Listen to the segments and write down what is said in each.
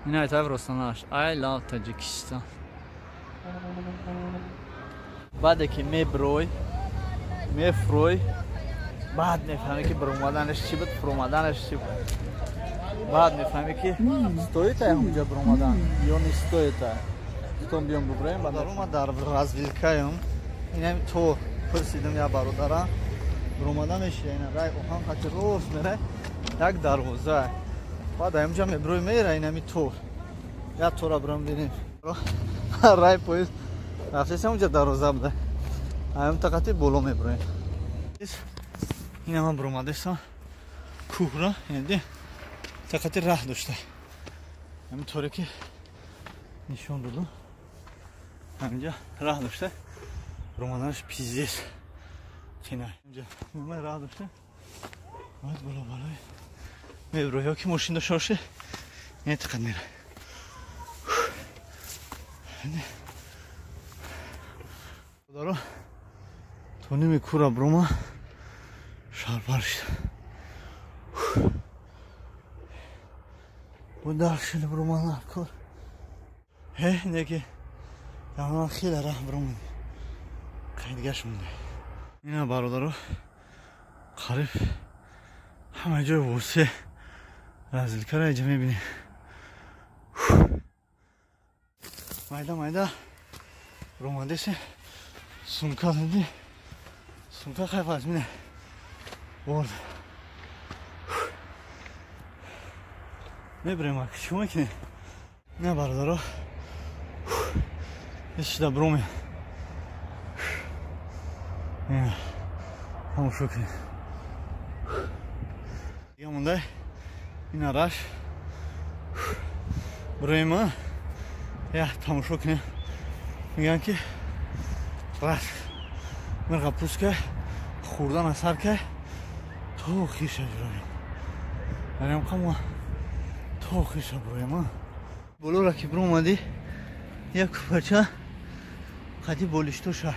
اینا تایف رستاناش I love تاجیکستان. بعد که میبروی میفروی بعد میفهمی که بر اومدنش چی بود، بر اومدنش چی بود. بعد میفهمی که стоит اونجا بر اومدن یا نیستویت. ستون بیام ببریم. بعد ما در رازویلکایم اینم تو پرسیدم یا برادرم بر اومدنش اینا رای اوهان خاطر روز میره یک دروازه. بعد اینجا میبروی میره اینم تو یا تو را برام ببینیم. رای پلیس رفتیم اونجا دروازه بوده. هم تقاطی بالا میبریم. این هم برامداشتن کوه را یعنی تقاطی راه داشته. همینطوری که نشون دادم همینجا راه داشته. برامدنش پیزیست. کنار اینجا من راه داشته. باید بالا بالای میبروی ها که ماشین داشته باشه این تقاطی میره. دارو تو نیمی کورا بروما شارپار شد. بود دارشل بروما نکر. هی نگه دارم خیلی راه بروما خیلی گش مونده. اینا برادرو قریب همه جای واسه رازیلکا را اینجا میبینی. مایده روماندشه سونکا دیدی سونکا خیلی از مینه برد میبریم اگه چی میکنی نه برادارو یه دا برومه نه همون شو کنی دیگه مونده این راش برویم یا تماشا کنیم. میگن که راست مرغ پوست که خوردن اثر که تو خیشه برایم بریم کامو تو خیشه برایم بولو را که برو اومدی یک بچه قدی بولیشتو شد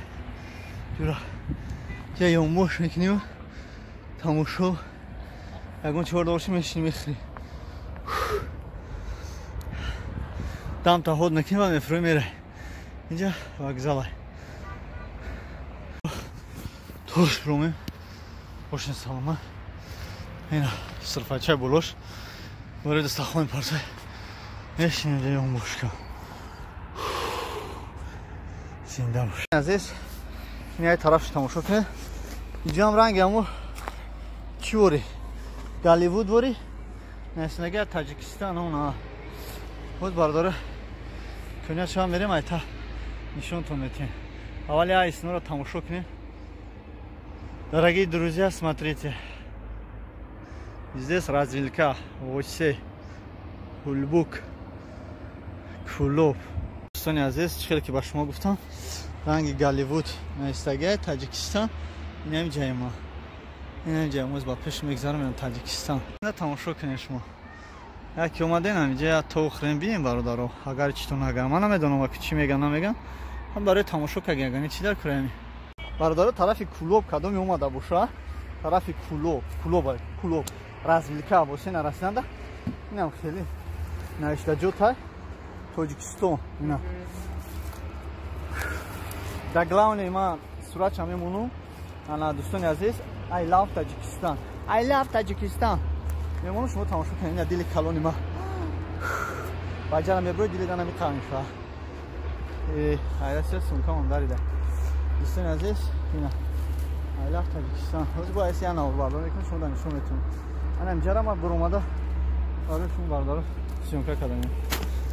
جورا یه یوموش میکنیم تماشا اگون چهار داشتی میشنی میخری دام تا خود نکنیم و میفروی میره اینجا وگزاله توش برومیم باشین سلامه اینا صرفچه بولوش برای دستخوان پرسه میشین اینجا یون باش کن زنده باش عزیز این های طرفش تماشا کنه. اینجا هم رنگ همو چی بوری گالیوود بوری نسنگه تاجیکستان اونا بود برداره کنیا چه هم بریم ایتا نشون تون میتین. اولی های اسنو را تماشا کنیم. Дорогие друзья, смотрите, здесь развилка, Осе, Кульбук, Кулоп. Достони азиз, чхели ки ба шумо гуфтам, ранги Голливуд наистагия Таҷикистон, инам ҷои мо. Инам ҷои мо ба пеш мегзарам ин Таҷикистон. На тамошо кунед шумо. Яке омаден ҳаминҷа я тавохрем бием бародаро. Агар чӣ то нагам, ман намедонам ки чӣ меган намеган. Ҳам барои тамошо кардем, ягони чӣ дар курами. برادر طرفی کلوب کدومی اومده باشه طرفی کلوب رازویلکا باشه نرسیدنده اینم خیلی نوشته جوتای تاجیکستان اینا در گلاون ما صورت چه میمونم انا دوستان عزیز I love تاجیکستان I love تاجیکستان میمونم شما تماشا کنید دل کلونی ما باجرم میبرد دل دانم میکنم شو ایراسیه سونکا منداریده دوستان عزیز اینا I love تاجیکستان روز با ایسی انا بردار میکنم شما دانشون میتون انا اینجا را ما بر اومده آرشون بردار سیونکا کدامیم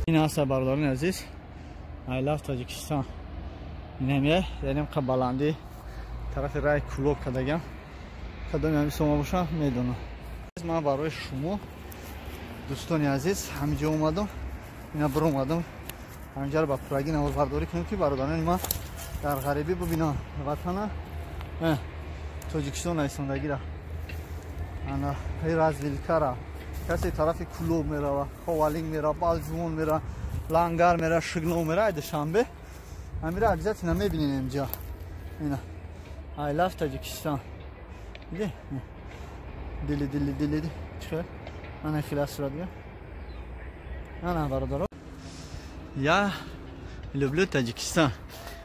این هست بردارین عزیز I love تاجیکستان اینم یعنی قبالاندی طرف رای کلوب کدگم کدامی همی شما باشم میدونم من برای شما دوستان عزیز همینجا اومدم اینا بر اومدم همینجا رو با پراگین اول برداری کنیم که برادران ما در غریبی ببینن وطن تاجیکستان ایستادگی را انا ای رازویلکا را کسی طرف کلوب میره خوالینگ میره بالجون میره لانگار میره شگنو میره دوشنبه امیره اجازه اینا میبینین اینجا اینا I love تاجیکستان دیدی دلی چه انا خلاص را دیگه نه برادر. Я люблю Таджикистан.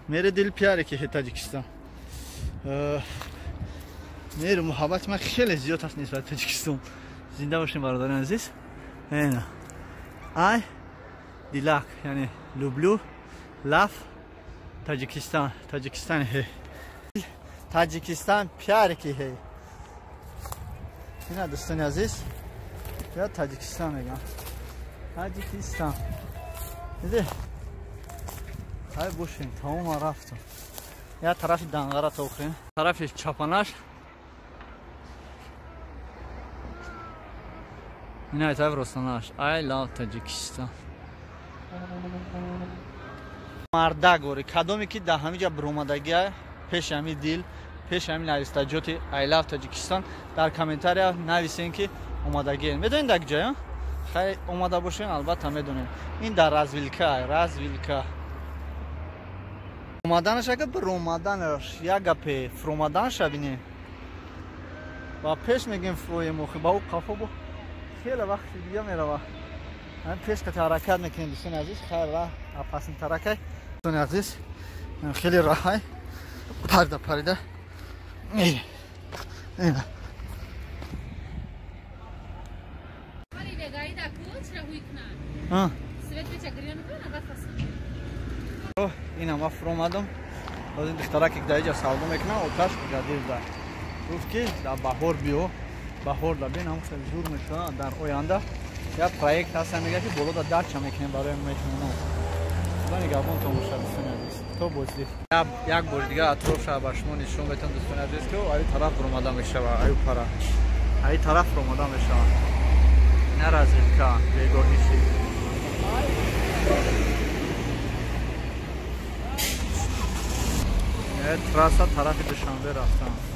मेरे दिल प्यार है कि है ताजिकिस्तान. मेरे मोहब्बत में خیلی زیاد است نسبت تاجیکستان. زنده باشین برادران عزیز. اینا. I दिलक यानी люблю love ताजिकिस्तान. ताजिकिस्तान है. ताजिकिस्तान प्यार की है. اینا دوستان عزیز. یا تاجیکستان میگم. تاجیکستان. دیدی؟ های بوشین تمام رفتم. یا طرف دنگره تا اخرین. طرف چپانش. اینا طرف رستانش. I love Tajikistan. مرده گوری کدومی که ده همینجا برومدگی پیش همی دیل پیش همی نویستجاتی I love Tajikistan در کامنتاری نویسین که اومدگی میدونین در کجا خیلی اومده باشین البته میدونین این در رازویلکا اومدنش اگه برومدنش یک گپی فرومدنش بینی و پیش میگیم فروی مخی با او کافه با خیلی وقت دیگه میروه من پیش که حرکت میکنیم دوستان عزیز خیلی راه پسند ترکه دوستان عزیز خیلی راهی پریده اینا اینا ما فرو اومدم از این دخترک یک دایجا سودا میکنه آتش جدید دار گفت که در بهار بیو بهار دا ببین همون زور میشه در آینده یا پروژه هست میگه که بالا دا درچ میکنه برای میتونه من نگاهون تو مشابه تو بودی یک بار دیگه اطراف شهر شما نشون بدم دوستان عزیز که آی طرف رو اومدم میشه و آی پرا آی طرف رو اومدم میشه ناراضی که بگویی چی تراسا طرف دوشنبه رفتم